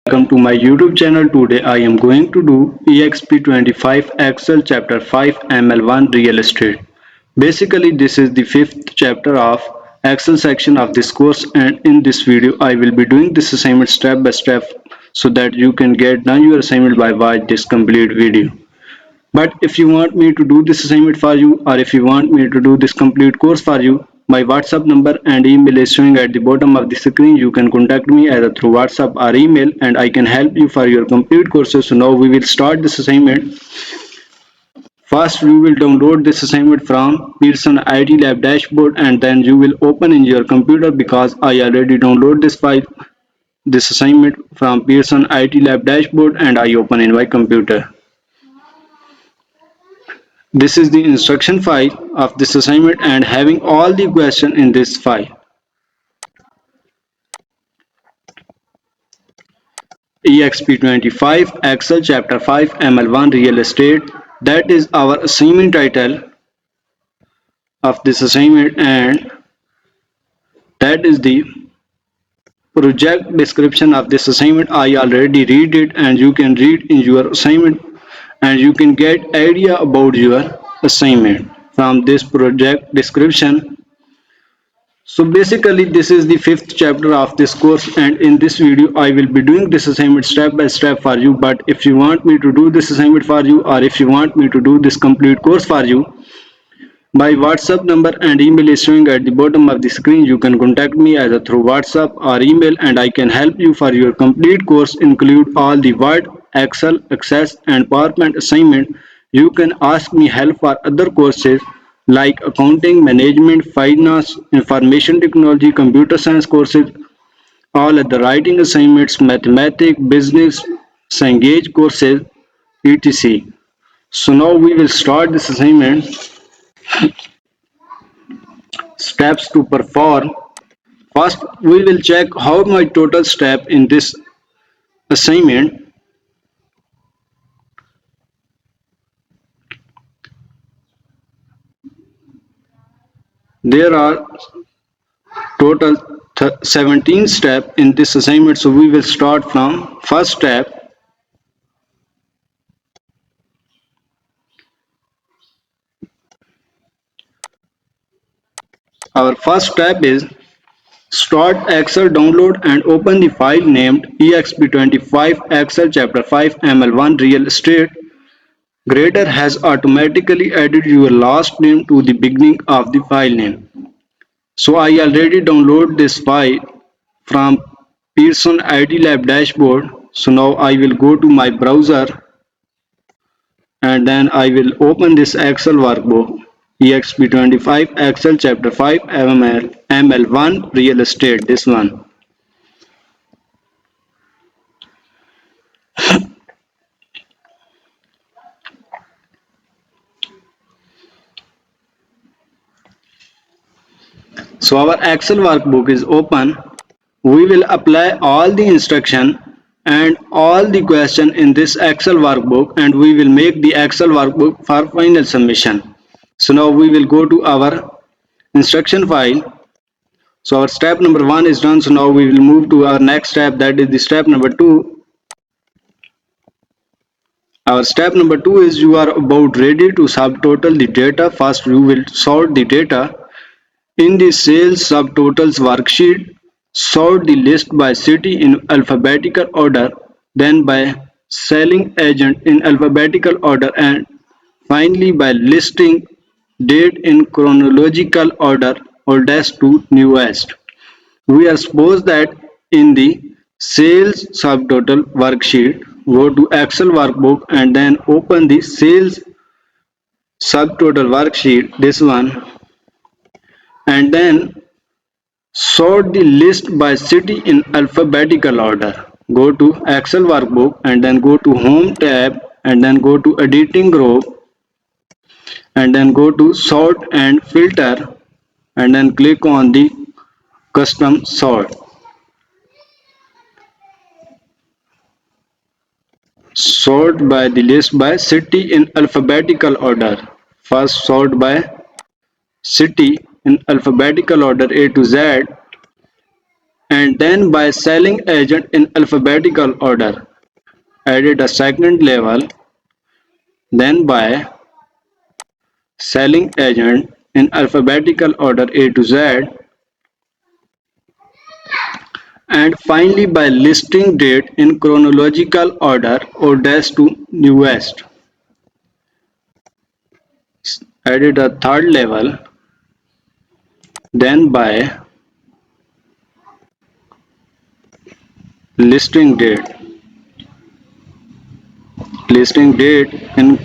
Welcome to my YouTube channel. Today I am going to do Exp25 Excel chapter 5 ML1 Real Estate. Basically this is the fifth chapter of Excel section of this course, and in this video I will be doing this assignment step by step so that you can get done your assignment by watch this complete video. But if you want me to do this assignment for you, or if you want me to do this complete course for you, my WhatsApp number and email is showing at the bottom of the screen. You can contact me either through WhatsApp or email, and I can help you for your complete courses. So now we will start this assignment. First, you will download this assignment from Pearson IT Lab dashboard, and then you will open in your computer because I already download this file, this assignment from Pearson IT Lab dashboard, and I open in my computer. This is the instruction file of this assignment and having all the questions in this file. Exp25 Excel chapter 5 ML1 Real Estate. That is our assignment title of this assignment, and that is the project description of this assignment. I already read it, and you can read in your assignment and you can get idea about your assignment from this project description. So basically this is the fifth chapter of this course, and in this video I will be doing this assignment step by step for you. But if you want me to do this assignment for you, or if you want me to do this complete course for you, my WhatsApp number and email is showing at the bottom of the screen. You can contact me either through WhatsApp or email, and I can help you for your complete course, include all the Word, Excel, Access and PowerPoint assignment. You can ask me help for other courses like accounting, management, finance, information technology, computer science courses, all other writing assignments, mathematics, business, Cengage courses, etc. So now we will start this assignment. Steps to perform. First, we will check how my total step in this assignment. There are total 17 steps in this assignment, so we will start from first step. Our first step is start Excel, download and open the file named Exp25 Excel chapter 5 ML1 Real Estate. Grader has automatically added your last name to the beginning of the file name. So I already download this file from Pearson ID Lab dashboard. So now I will go to my browser, and then I will open this Excel workbook, Exp25 Excel chapter 5 ML1 Real Estate, this one. So our Excel workbook is open. We will apply all the instruction and all the question in this Excel workbook, and we will make the Excel workbook for final submission. So now we will go to our instruction file. So our step number 1 is done. So now we will move to our next step, that is the step number 2. Our step number 2 is you are about ready to subtotal the data. First you will sort the data. In the Sales Subtotals worksheet, sort the list by city in alphabetical order, then by selling agent in alphabetical order, and finally by listing date in chronological order, oldest to newest. We are suppose that in the Sales Subtotal worksheet, go to Excel workbook and then open the Sales Subtotal worksheet, this one, and then sort the list by city in alphabetical order. Go to Excel workbook and then go to Home tab and then go to Editing group and then go to Sort and Filter and then click on the Custom Sort. Sort by the list by city in alphabetical order. First sort by city in alphabetical order A to Z, and then by selling agent in alphabetical order. Added a second level, then by selling agent in alphabetical order A to Z, and finally by listing date in chronological order or dash to newest. Added a third level, then by listing date in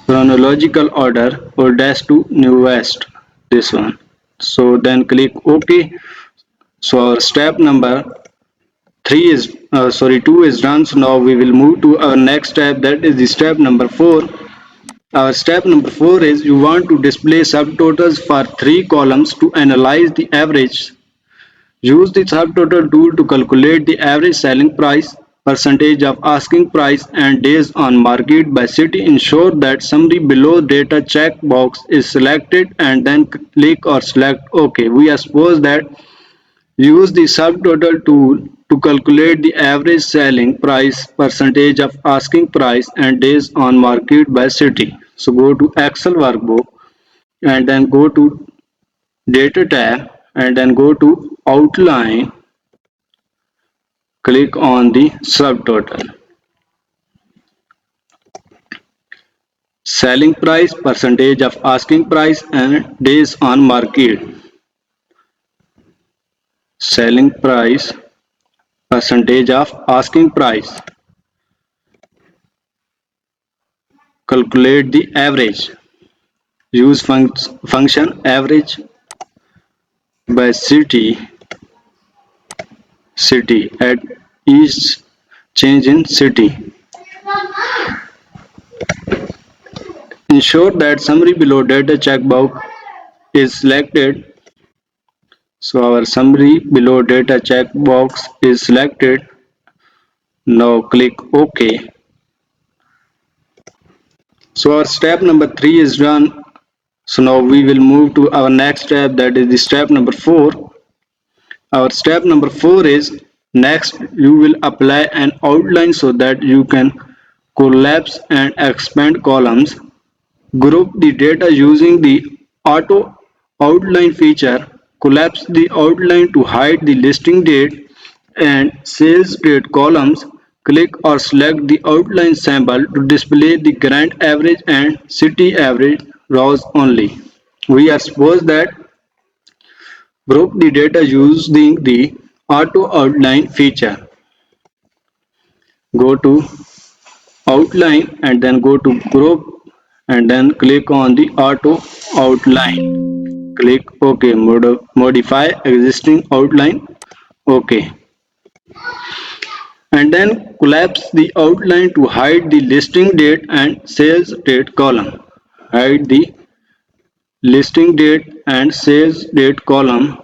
chronological order or dash to newest, this one. So then click OK. So our step number 2 is done. So now we will move to our next step, that is the step number 4. Our step number 4 is you want to display subtotals for 3 columns to analyze the average. Use the subtotal tool to calculate the average selling price, percentage of asking price, and days on market by city. Ensure that summary below data checkbox is selected and then click or select OK. We suppose that use the subtotal tool to calculate the average selling price, percentage of asking price, and days on market by city. So go to Excel workbook and then go to Data tab and then go to Outline. Click on the subtotal. Selling price, percentage of asking price, and days on market. Selling price, percentage of asking price. Calculate the average. Use function average by city at each change in city. Ensure that summary below data checkbox is selected. So our summary below data checkbox is selected. Now click OK. So our step number 3 is done. So now we will move to our next step, that is the step number 4. Our step number 4 is next you will apply an outline so that you can collapse and expand columns. Group the data using the auto outline feature. Collapse the outline to hide the listing date and sales date columns. Click or select the outline symbol to display the grand average and city average rows only. We suppose that group the data using the auto outline feature. Go to outline and then go to group and then click on the auto outline. Click OK. Modify existing outline. OK. And then collapse the outline to hide the listing date and sales date column. Hide the listing date and sales date column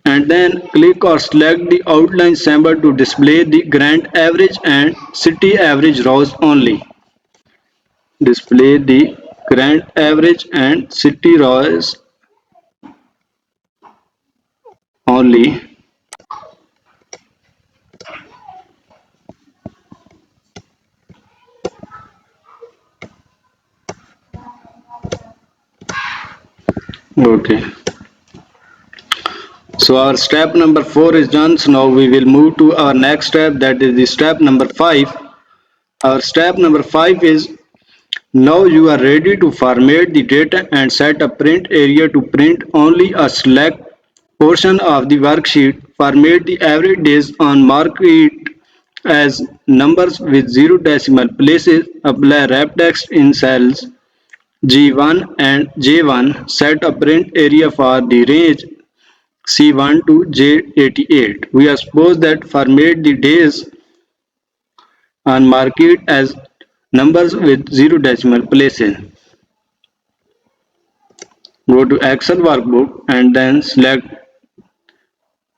and then click or select the outline symbol to display the grand average and city average rows only. Display the grand average and city rows only. Okay. So our step number 4 is done. So now we will move to our next step, that is the step number 5. Our step number 5 is now you are ready to format the data and set a print area to print only a select portion of the worksheet. Format the average days on market as numbers with 0 decimal places. Apply wrap text in cells G1 and J1. Set a print area for the range C1 to J88. We suppose that format the days on market as numbers with 0 decimal places. Go to Excel workbook and then select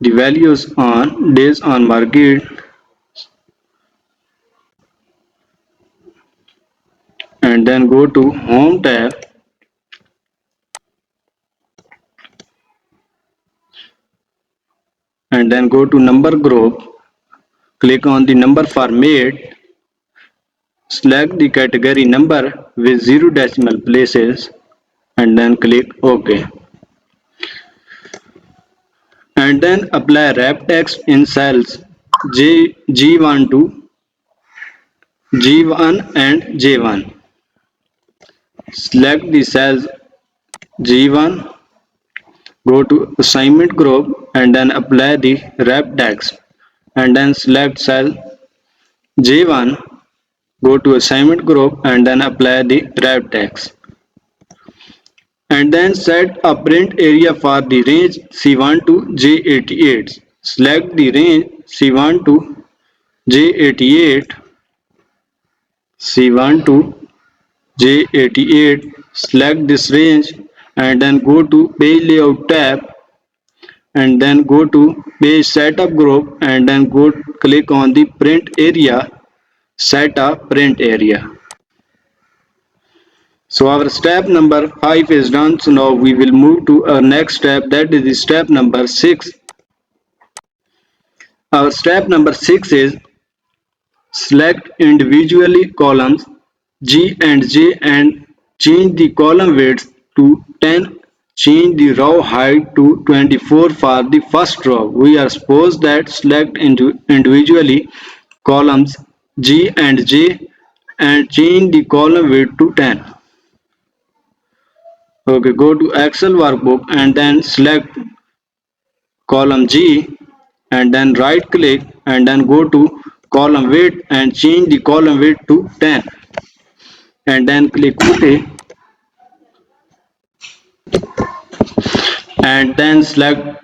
the values on days on market and then go to Home tab and then go to number group, click on the number format, select the category number with 0 decimal places and then click OK. And then apply wrap text in cells G1 to G1 and J1. Select the cells G1, go to assignment group and then apply the wrap text and then select cell J1, go to assignment group and then apply the wrap text. And then set a print area for the range C1 to J88. Select the range C1 to J88, C1 to J88, select this range and then go to page layout tab and then go to page setup group and then go click on the print area, set a print area. So our step number 5 is done. So now we will move to our next step, that is the step number 6. Our step number 6 is select individually columns G and J and change the column width to 10. Change the row height to 24 for the first row. We are supposed that select individually columns G and J and change the column width to 10. Okay, go to Excel workbook and then select column G and then right click and then go to column width and change the column width to 10 and then click OK and then select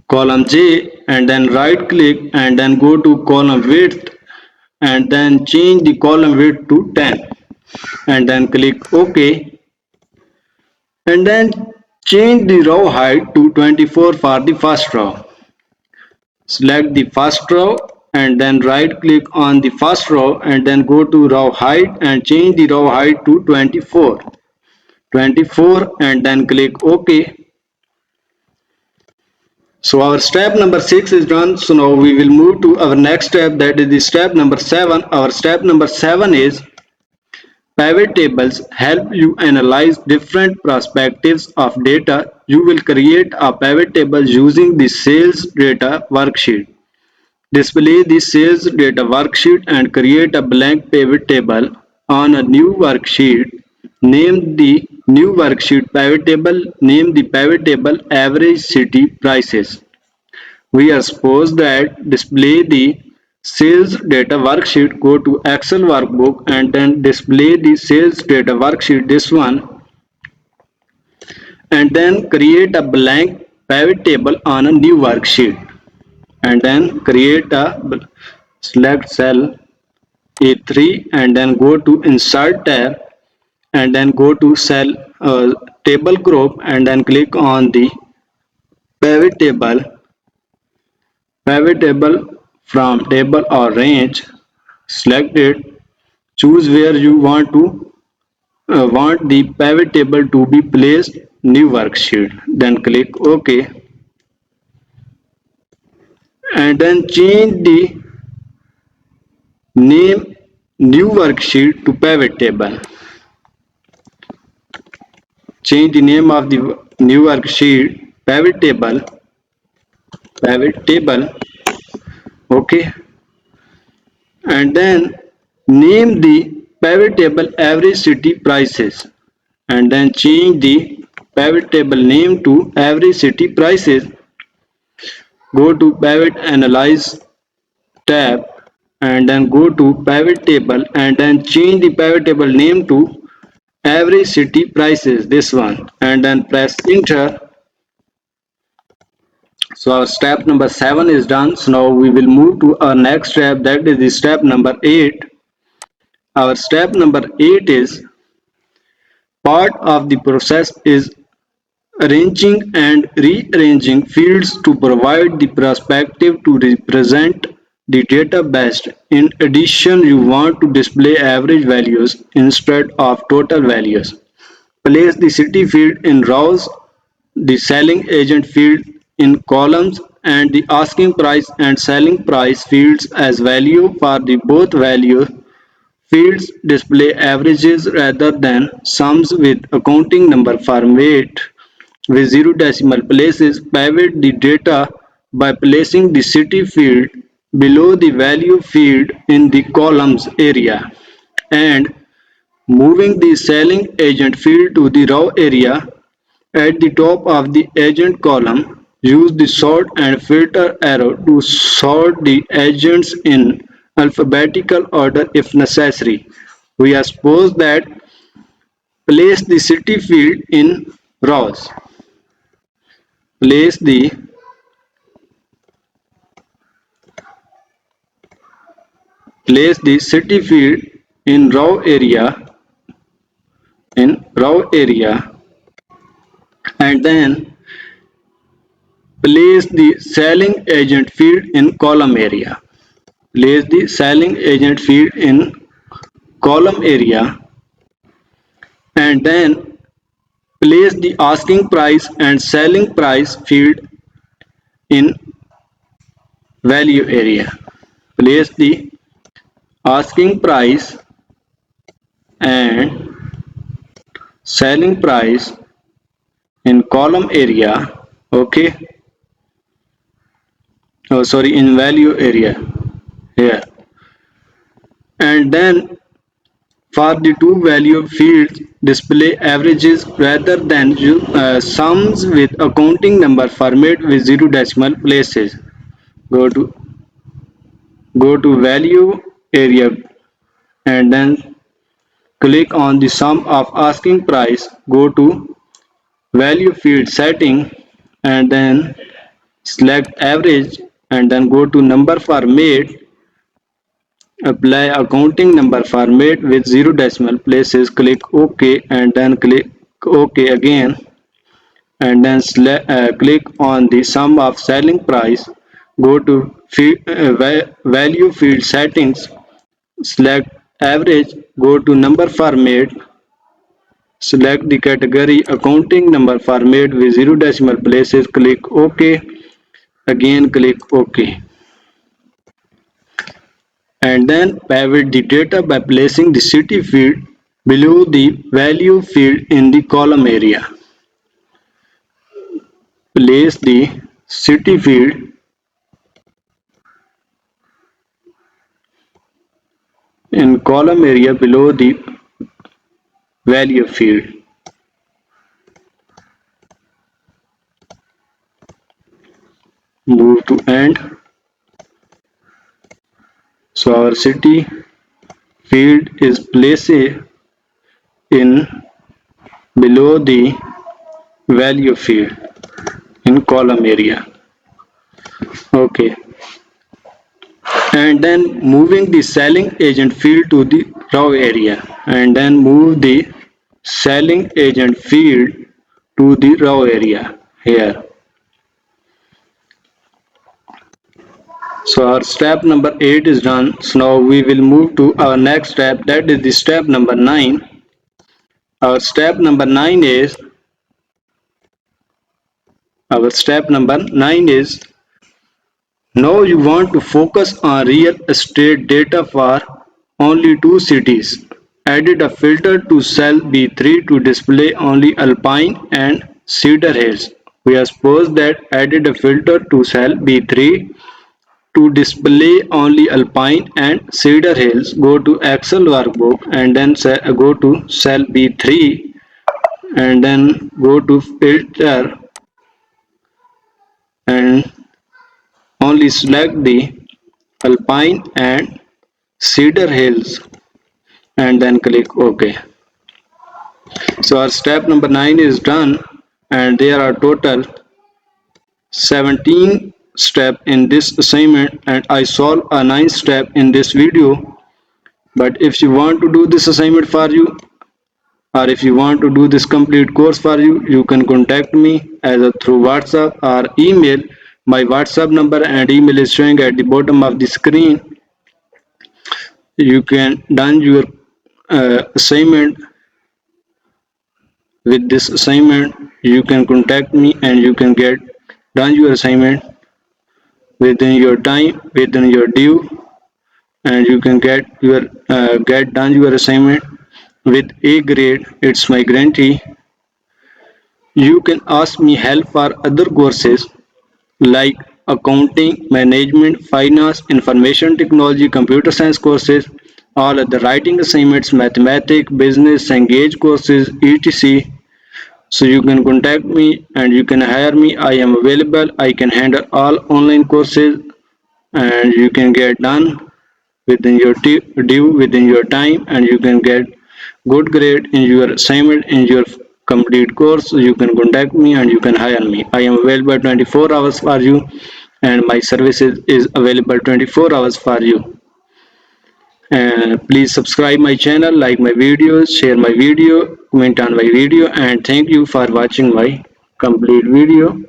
column J and then right click and then go to column width and then change the column width to 10 and then click OK and then change the row height to 24 for the first row. Select the first row and then right click on the first row and then go to row height and change the row height to 24 and then click OK. So our step number 6 is done. So now we will move to our next step, that is the step number 7. Our step number 7 is pivot tables help you analyze different perspectives of data. You will create a pivot table using the sales data worksheet. Display the sales data worksheet and create a blank pivot table on a new worksheet. Name the new worksheet pivot table. Name the pivot table average city prices. We are supposed that display the sales data worksheet. Go to Excel workbook and then display the sales data worksheet, this one, and then create a blank pivot table on a new worksheet and then create a select cell A3 and then go to insert tab and then go to cell table group and then click on the pivot table from table or range. Select it, choose where you want the pivot table to be placed, new worksheet, then click OK and then change the name new worksheet to pivot table. Change the name of the new worksheet pivot table, okay, and then name the pivot table average city prices and then change the pivot table name to average city prices. Go to pivot analyze tab and then go to pivot table and then change the pivot table name to average city prices, this one, and then press enter. So our step number 7 is done. So now we will move to our next step, that is the step number 8. Our step number 8 is part of the process is arranging and rearranging fields to provide the perspective to represent the data best. In addition, you want to display average values instead of total values. Place the city field in rows, the selling agent field in columns, and the asking price and selling price fields as value for the both value fields display averages rather than sums with accounting number format with zero decimal places. Pivot the data by placing the city field below the value field in the columns area and moving the selling agent field to the raw area at the top of the agent column. Use the sort and filter arrow to sort the agents in alphabetical order if necessary. We are suppose that place the city field in rows. Place the city field in raw area and then place the selling agent field in column area. Place the selling agent field in column area and then place the asking price and selling price field in value area. Place the asking price and selling price in column area. Okay. Oh, sorry, in value area here. And then for the two value fields, display averages rather than sums with accounting number format with zero decimal places. Go to value area and then click on the sum of asking price. Go to value field setting and then select average and then go to number format. Apply accounting number format with zero decimal places. Click OK and then click OK again and then click on the sum of selling price. Go to value field settings, select average, go to number format, select the category accounting number format with zero decimal places. Click OK, again click OK. And then pivot the data by placing the city field below the value field in the column area. Place the city field in column area below the value field. Move to end. So our city field is placed in below the value field in column area. Okay. And then moving the selling agent field to the raw area and then move the selling agent field to the raw area here. So our step number 8 is done. So now we will move to our next step, that is the step number 9. Our step number 9 is now you want to focus on real estate data for only two cities. Added a filter to cell B3 to display only Alpine and Cedar Hills. We have suppose that added a filter to cell B3 to display only Alpine and Cedar Hills. Go to Excel workbook and then go to cell B3 and then go to filter and only select the Alpine and Cedar Hills and then click OK. So our step number 9 is done and there are total 17 steps in this assignment and I solve a 9th step in this video. But if you want to do this assignment for you or if you want to do this complete course for you, you can contact me either through WhatsApp or email. My WhatsApp number and email is showing at the bottom of the screen. You can done your assignment. With this assignment, you can contact me and you can get done your assignment. within your time, within your due, and you can get done your assignment with A grade. It's my guarantee. You can ask me help for other courses like accounting, management, finance, information technology, computer science courses, all other writing assignments, mathematics, business, engage courses, etc. So you can contact me and you can hire me. I am available. I can handle all online courses and you can get done within your due within your time, and you can get good grade in your assignment in your complete course. You can contact me and you can hire me. I am available 24 hours for you, and my services is available 24 hours for you. And please subscribe my channel, like my videos, share my video, comment on my video, and thank you for watching my complete video.